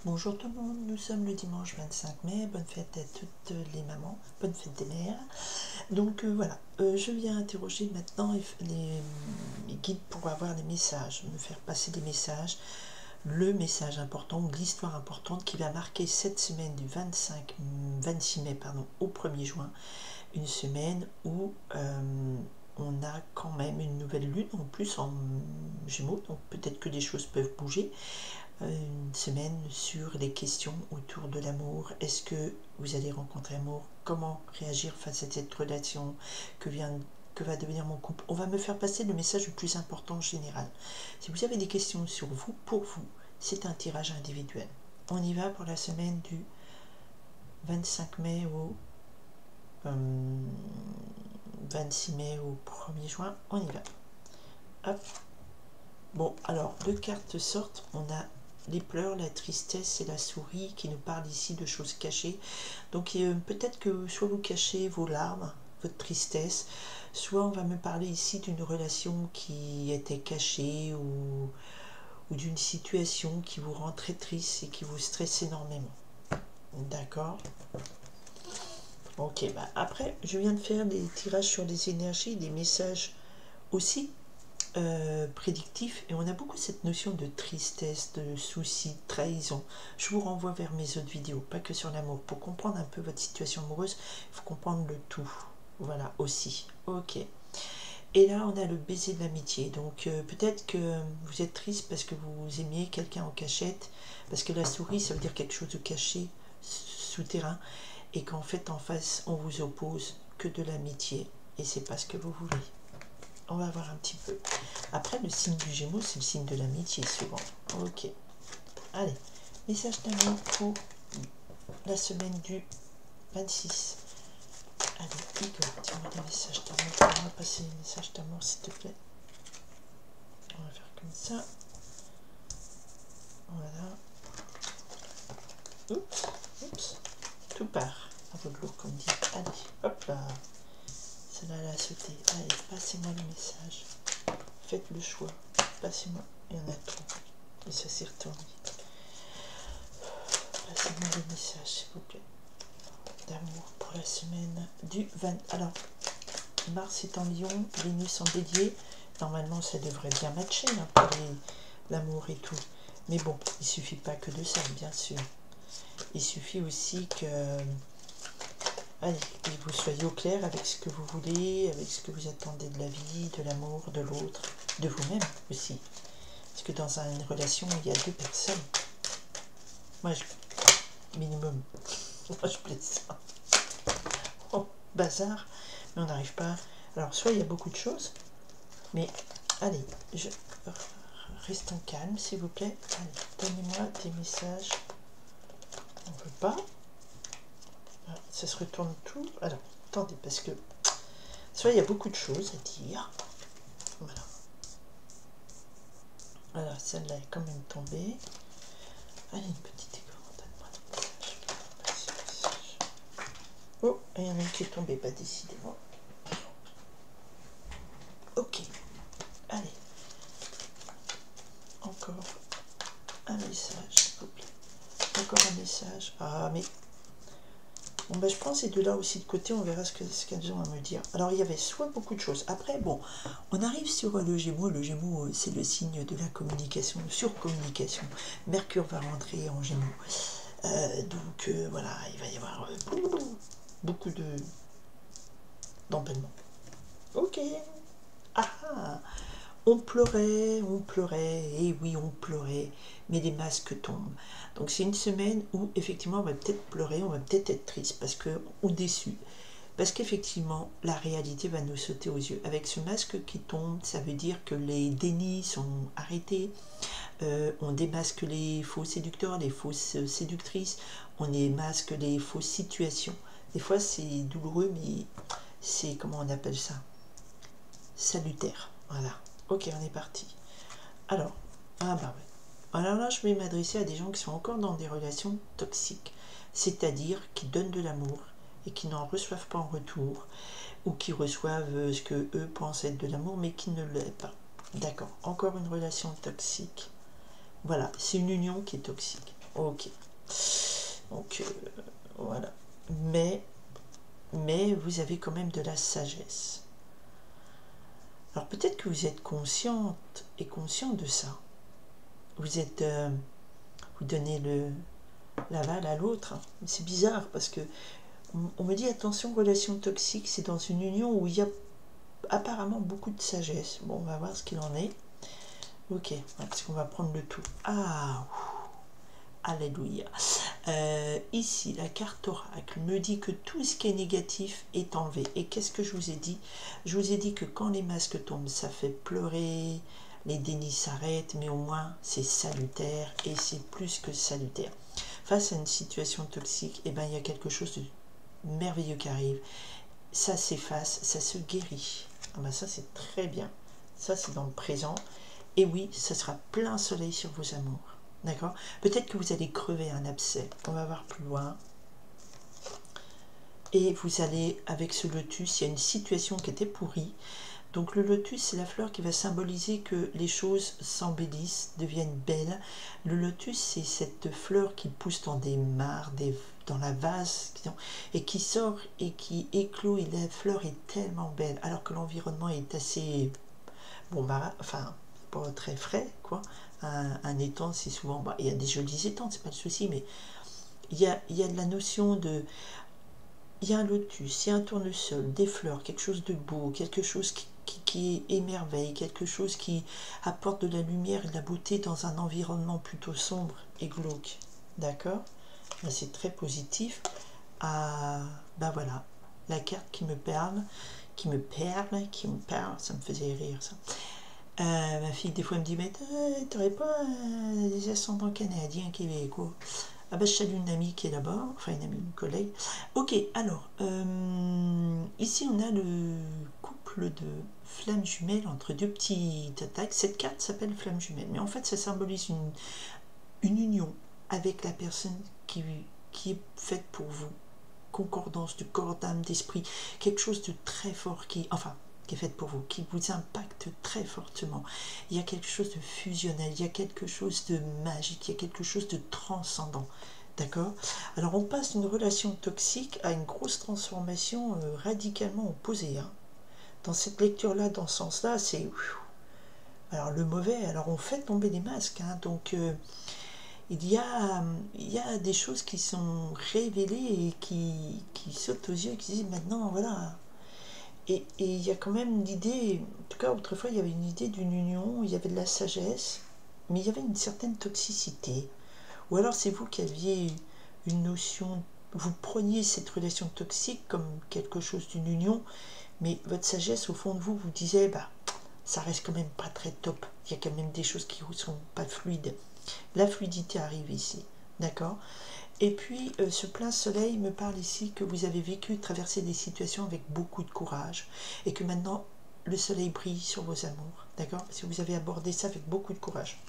Bonjour tout le monde, nous sommes le dimanche 25 mai, bonne fête à toutes les mamans, bonne fête des mères. Donc voilà, je viens interroger maintenant les guides pour avoir les messages, me faire passer des messages, le message important ou l'histoire importante qui va marquer cette semaine du 26 mai au 1er juin, une semaine où on a quand même une nouvelle lune en plus en Gémeaux, donc peut-être que des choses peuvent bouger. Une semaine sur les questions autour de l'amour. Est-ce que vous allez rencontrer l'amour? Comment réagir face à cette relation que va devenir mon couple? On va me faire passer le message le plus important en général. Si vous avez des questions sur vous, pour vous, c'est un tirage individuel. On y va pour la semaine du 25 mai au 26 mai au 1er juin. On y va. Hop. Bon, alors, deux cartes sortent. On a les pleurs, la tristesse et la souris qui nous parlent ici de choses cachées. Donc peut-être que soit vous cachez vos larmes, votre tristesse, soit on va me parler ici d'une relation qui était cachée ou d'une situation qui vous rend très triste et qui vous stresse énormément. D'accord? Ok, bah après, je viens de faire des tirages sur les énergies, des messages aussi prédictif, et on a beaucoup cette notion de tristesse, de soucis, de trahison. Je vous renvoie vers mes autres vidéos, pas que sur l'amour. Pour comprendre un peu votre situation amoureuse, il faut comprendre le tout. Voilà, aussi. Ok. Et là, on a le baiser de l'amitié. Donc peut-être que vous êtes triste parce que vous aimiez quelqu'un en cachette, parce que la souris, ça veut dire quelque chose de caché, souterrain, et qu'en fait, en face, on vous oppose que de l'amitié, et c'est pas ce que vous voulez. On va voir un petit peu. Après, le signe du Gémeaux, c'est le signe de l'amitié, souvent. Ok. Allez, message d'amour pour la semaine du 26. Allez, Igor, dis-moi des messages d'amour. On va passer les messages d'amour, s'il te plaît. On va faire comme ça. Voilà. Oups, oups. Tout part. À votre lourd, comme dit. Allez, hop là. Celle-là, elle a sauté. Allez, passez-moi le message. Faites le choix. Passez-moi. Il y en a trop. Et ça s'est retourné. Passez-moi le message, s'il vous plaît. D'amour pour la semaine du 20. Alors, Mars est en Lion, Vénus en Bélier. Normalement, ça devrait bien matcher hein, pour l'amour et tout. Mais bon, il suffit pas que de ça, bien sûr. Il suffit aussi que, allez, que vous soyez au clair avec ce que vous voulez, avec ce que vous attendez de la vie, de l'amour, de l'autre, de vous-même aussi. Parce que dans une relation, il y a deux personnes. Moi, minimum. Moi, je plaise ça. Oh, bazar. Mais on n'arrive pas. Alors, soit il y a beaucoup de choses, mais allez, restons calmes, s'il vous plaît. Allez, donnez-moi des messages. On ne veut pas. Voilà, ça se retourne tout. Alors, attendez, parce que soit il y a beaucoup de choses à dire. Voilà. Alors, celle-là est quand même tombée. Allez, une petite écran, donne-moi des messages. Oh, il y en a une qui est tombée, pas décidément. Ok, allez. Encore un message, s'il vous plaît. Encore un message. Ah, mais... Bon, ben, je prends ces deux-là aussi de côté, on verra ce qu'elles ont à me dire. Alors, il y avait soit beaucoup de choses. Après, bon, on arrive sur le Gémeaux. Le Gémeaux, c'est le signe de la communication, surcommunication. Mercure va rentrer en Gémeaux. Donc, voilà, il va y avoir beaucoup d'empêchements. Ok. Ah, on pleurait, et oui, on pleurait, mais les masques tombent. Donc c'est une semaine où effectivement on va peut-être pleurer, on va peut-être être triste, parce qu'on est déçu. Parce qu'effectivement, la réalité va nous sauter aux yeux. Avec ce masque qui tombe, ça veut dire que les dénis sont arrêtés, on démasque les faux séducteurs, les fausses séductrices, on démasque les fausses situations. Des fois c'est douloureux, mais c'est, comment on appelle ça? Salutaire. Voilà. Ok, on est parti. Alors, ah bah ouais. Alors là, je vais m'adresser à des gens qui sont encore dans des relations toxiques, c'est-à-dire qui donnent de l'amour et qui n'en reçoivent pas en retour, ou qui reçoivent ce que eux pensent être de l'amour, mais qui ne l'est pas. D'accord, encore une relation toxique. Voilà, c'est une union qui est toxique. Ok. Donc, voilà. Mais vous avez quand même de la sagesse. Alors peut-être que vous êtes consciente et conscient de ça. Vous êtes... vous donnez l'aval à l'autre. C'est bizarre parce que on me dit attention, relation toxique, c'est dans une union où il y a apparemment beaucoup de sagesse. Bon, on va voir ce qu'il en est. Ok, parce qu'on va prendre le tout. Ah, alléluia. Ici, la carte oracle me dit que tout ce qui est négatif est enlevé. Et qu'est-ce que je vous ai dit? Je vous ai dit que quand les masques tombent, ça fait pleurer, les dénis s'arrêtent, mais au moins c'est salutaire et c'est plus que salutaire. Face à une situation toxique, eh ben, il y a quelque chose de merveilleux qui arrive. Ça s'efface, ça se guérit. Ah ben ça c'est très bien. Ça c'est dans le présent. Et oui, ça sera plein soleil sur vos amours. D'accord? Peut-être que vous allez crever un abcès. On va voir plus loin. Et vous allez, avec ce lotus, il y a une situation qui était pourrie. Donc le lotus, c'est la fleur qui va symboliser que les choses s'embellissent, deviennent belles. Le lotus, c'est cette fleur qui pousse dans des mares, dans la vase, et qui sort et qui éclot. Et la fleur est tellement belle, alors que l'environnement est assez... bon, bah, enfin, pas très frais, quoi. Un étang, c'est souvent... bah, il y a des jolis étangs, c'est pas le souci, mais il y a de la notion de... il y a un lotus, il y a un tournesol, des fleurs, quelque chose de beau, quelque chose qui émerveille, quelque chose qui apporte de la lumière et de la beauté dans un environnement plutôt sombre et glauque. D'accord? C'est très positif. Ah, ben voilà, la carte qui me parle, ça me faisait rire ça. Ma fille des fois me dit, mais t'aurais pas des ascendants canadiens québécois? Ah bah je salue une amie qui est là-bas, enfin une amie, une collègue. Ok, alors, ici on a le couple de flammes jumelles entre deux petites attaques. Cette carte s'appelle flamme jumelle, mais en fait ça symbolise une union avec la personne qui est faite pour vous. Concordance de corps, d'âme, d'esprit, quelque chose de très fort qui est faite pour vous, qui vous impacte très fortement. Il y a quelque chose de fusionnel, il y a quelque chose de magique, il y a quelque chose de transcendant. D'accord? Alors on passe d'une relation toxique à une grosse transformation radicalement opposée. Hein. Dans cette lecture-là, dans ce sens-là, c'est... alors le mauvais, alors on fait tomber les masques. Hein, donc... il y a des choses qui sont révélées et qui sautent aux yeux et qui disent maintenant, voilà. Et il y a quand même l'idée, en tout cas autrefois il y avait une idée d'une union, il y avait de la sagesse, mais il y avait une certaine toxicité. Ou alors c'est vous qui aviez une notion, vous preniez cette relation toxique comme quelque chose d'une union, mais votre sagesse au fond de vous vous disait, bah, ça reste quand même pas très top, il y a quand même des choses qui ne sont pas fluides. La fluidité arrive ici, d'accord? Et puis, ce plein soleil me parle ici que vous avez vécu, traversé des situations avec beaucoup de courage, et que maintenant, le soleil brille sur vos amours, d'accord? Parce que vous avez abordé ça avec beaucoup de courage.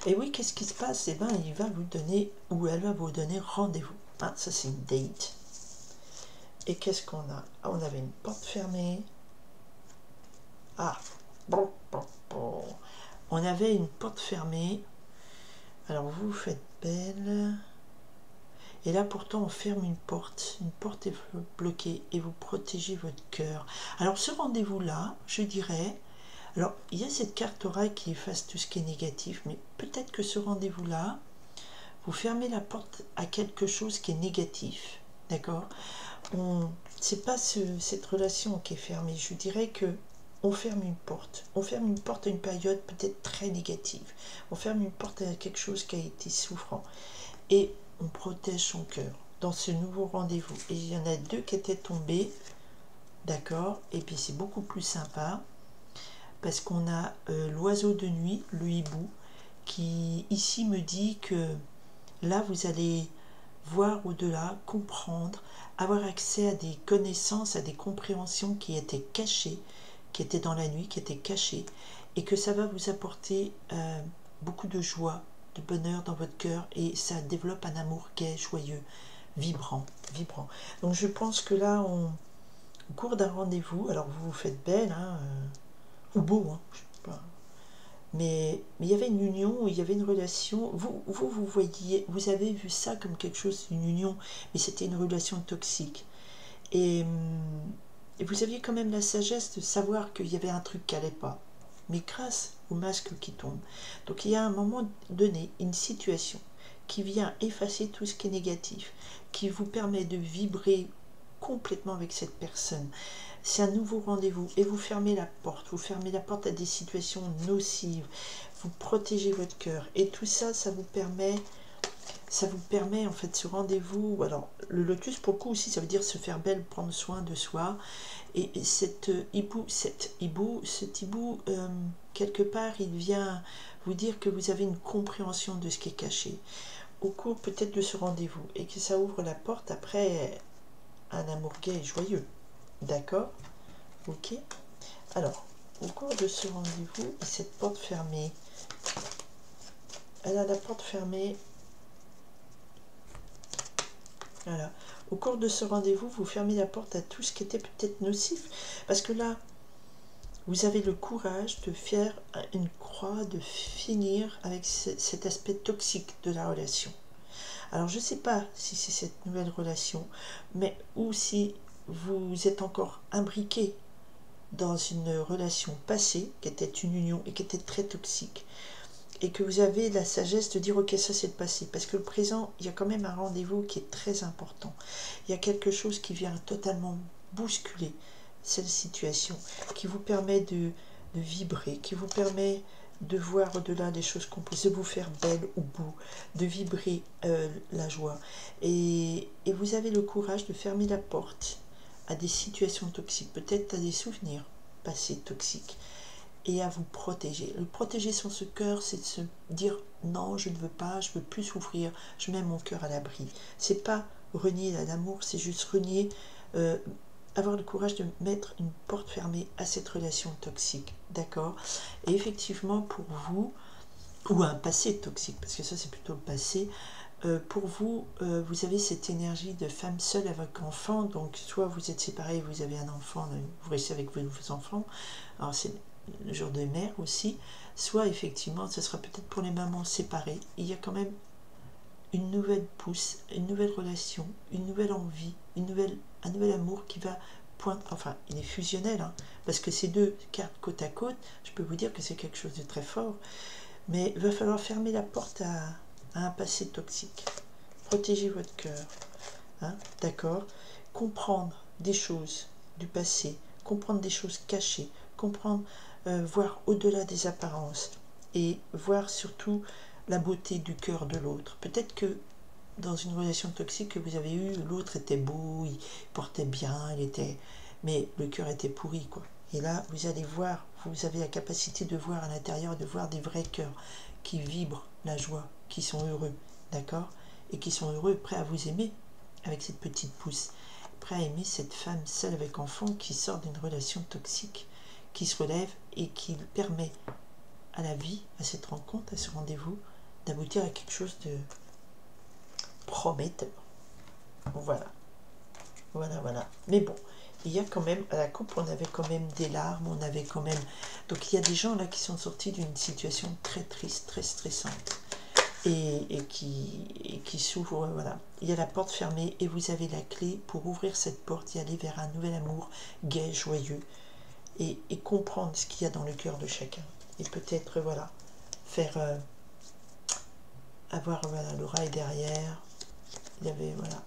Et oui, qu'est-ce qui se passe? Eh bien, il va vous donner, ou elle va vous donner rendez-vous. Hein, ça, c'est une date. Et qu'est-ce qu'on a? Ah, on avait une porte fermée. Ah, bon. On avait une porte fermée. Alors vous faites belle. Et là pourtant on ferme une porte est bloquée et vous protégez votre cœur. Alors ce rendez-vous-là, je dirais, alors il y a cette carte oracle qui efface tout ce qui est négatif, mais peut-être que ce rendez-vous-là, vous fermez la porte à quelque chose qui est négatif. D'accord? C'est pas cette relation qui est fermée. Je dirais que on ferme une porte. On ferme une porte à une période peut-être très négative. On ferme une porte à quelque chose qui a été souffrant. Et on protège son cœur dans ce nouveau rendez-vous. Et il y en a deux qui étaient tombés. D'accord? Et puis c'est beaucoup plus sympa. Parce qu'on a l'oiseau de nuit, le hibou, qui ici me dit que là vous allez voir au-delà, comprendre, avoir accès à des connaissances, à des compréhensions qui étaient cachées, qui étaient dans la nuit, qui étaient cachées, et que ça va vous apporter beaucoup de joie, de bonheur dans votre cœur, et ça développe un amour gai, joyeux, vibrant. Donc je pense que là, au cours d'un rendez-vous, alors vous vous faites belle, hein, ou beau, hein, je sais pas, il y avait une union, il y avait une relation. Vous voyez, vous avez vu ça comme quelque chose, une union, mais c'était une relation toxique. Et vous aviez quand même la sagesse de savoir qu'il y avait un truc qui n'allait pas. Mais grâce au masque qui tombe. Donc il y a un moment donné, une situation qui vient effacer tout ce qui est négatif, qui vous permet de vibrer complètement avec cette personne. C'est un nouveau rendez-vous et vous fermez la porte. Vous fermez la porte à des situations nocives. Vous protégez votre cœur. Et tout ça, ça vous permet en fait ce rendez-vous. Alors le lotus pour le coup aussi, ça veut dire se faire belle, prendre soin de soi. Et cet hibou, quelque part, il vient vous dire que vous avez une compréhension de ce qui est caché au cours peut-être de ce rendez-vous et que ça ouvre la porte après un amour gai et joyeux. D'accord? Ok? Alors, au cours de ce rendez-vous, cette porte fermée, elle a la porte fermée. Voilà. Au cours de ce rendez-vous, vous fermez la porte à tout ce qui était peut-être nocif. Parce que là, vous avez le courage de faire une croix, de finir avec cet aspect toxique de la relation. Alors, je ne sais pas si c'est cette nouvelle relation, mais ou si vous êtes encore imbriqué dans une relation passée, qui était une union et qui était très toxique, et que vous avez la sagesse de dire ok, ça c'est le passé, parce que le présent, il y a quand même un rendez-vous qui est très important. Il y a quelque chose qui vient totalement bousculer cette situation, qui vous permet de vibrer, qui vous permet de voir au-delà des choses composées, de vous faire belle ou beau, de vibrer la joie. Et vous avez le courage de fermer la porte à des situations toxiques, peut-être à des souvenirs passés toxiques, et à vous protéger. Le protéger son cœur, c'est de se dire non, je ne veux pas, je ne veux plus souffrir, je mets mon cœur à l'abri. C'est pas renier l'amour, c'est juste renier, avoir le courage de mettre une porte fermée à cette relation toxique. D'accord? Et effectivement, pour vous, ou un passé toxique, parce que ça c'est plutôt le passé, pour vous, vous avez cette énergie de femme seule avec enfant, donc soit vous êtes séparés, vous avez un enfant, vous restez avec vos enfants, alors c'est le genre de mère aussi, soit effectivement, ce sera peut-être pour les mamans séparées, il y a quand même une nouvelle pousse, une nouvelle relation, une nouvelle envie, un nouvel amour qui va poindre, enfin il est fusionnel, hein, parce que ces deux cartes côte à côte, je peux vous dire que c'est quelque chose de très fort, mais il va falloir fermer la porte à un passé toxique. Protégez votre cœur, hein, d'accord? Comprendre des choses du passé, comprendre des choses cachées, comprendre, voir au-delà des apparences et voir surtout la beauté du cœur de l'autre. Peut-être que dans une relation toxique que vous avez eue, l'autre était beau, il portait bien, mais le cœur était pourri, quoi. Et là, vous allez voir, vous avez la capacité de voir à l'intérieur, de voir des vrais cœurs qui vibrent la joie, qui sont heureux, d'accord? Et qui sont heureux, prêts à vous aimer avec cette petite pousse, prêts à aimer cette femme seule avec enfant qui sort d'une relation toxique, qui se relève et qui permet à la vie, à cette rencontre, à ce rendez-vous, d'aboutir à quelque chose de prometteur. Voilà. Voilà. Mais bon, il y a quand même, à la coupe, on avait quand même des larmes, on avait quand même... Donc il y a des gens là qui sont sortis d'une situation très triste, très stressante. Et qui s'ouvre, voilà. Il y a la porte fermée et vous avez la clé pour ouvrir cette porte et aller vers un nouvel amour gai, joyeux. Et comprendre ce qu'il y a dans le cœur de chacun. Et peut-être, voilà, faire... avoir, voilà, l'oreille derrière. Il y avait, voilà.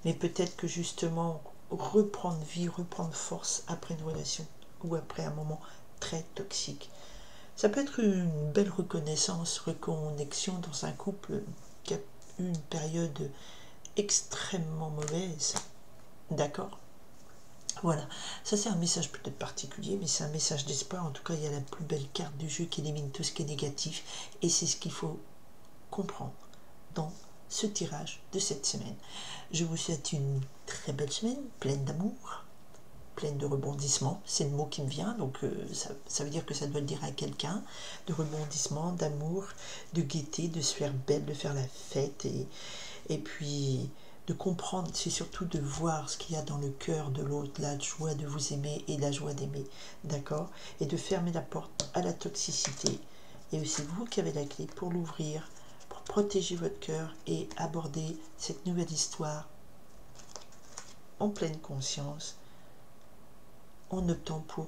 Mais peut-être que justement, reprendre vie, reprendre force après une relation ou après un moment très toxique. Ça peut être une belle reconnaissance, reconnexion dans un couple qui a eu une période extrêmement mauvaise. D'accord? Voilà. Ça, c'est un message peut-être particulier, mais c'est un message d'espoir. En tout cas, il y a la plus belle carte du jeu qui élimine tout ce qui est négatif. Et c'est ce qu'il faut comprendre dans ce tirage de cette semaine. Je vous souhaite une très belle semaine, pleine d'amour, pleine de rebondissements. C'est le mot qui me vient, donc ça veut dire que ça doit le dire à quelqu'un. De rebondissements, d'amour, de gaieté, de se faire belle, de faire la fête. Et puis de comprendre, c'est surtout de voir ce qu'il y a dans le cœur de l'autre, la joie de vous aimer et la joie d'aimer. D'accord? Et de fermer la porte à la toxicité Et c'est vous qui avez la clé pour l'ouvrir, pour protéger votre cœur et aborder cette nouvelle histoire en pleine conscience, en optant pour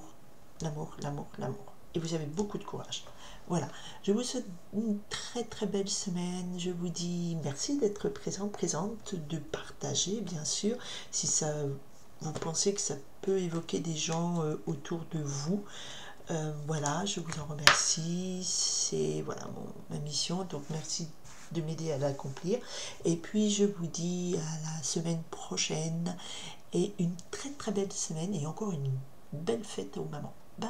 l'amour, l'amour, l'amour. Et vous avez beaucoup de courage. Voilà, je vous souhaite une très très belle semaine. Je vous dis merci d'être présente, de partager bien sûr, si ça vous pensez que ça peut évoquer des gens autour de vous. Voilà, je vous en remercie. C'est voilà ma mission, donc merci de m'aider à l'accomplir. Et puis je vous dis à la semaine prochaine et une très très belle semaine et encore une belle fête aux mamans. Bye.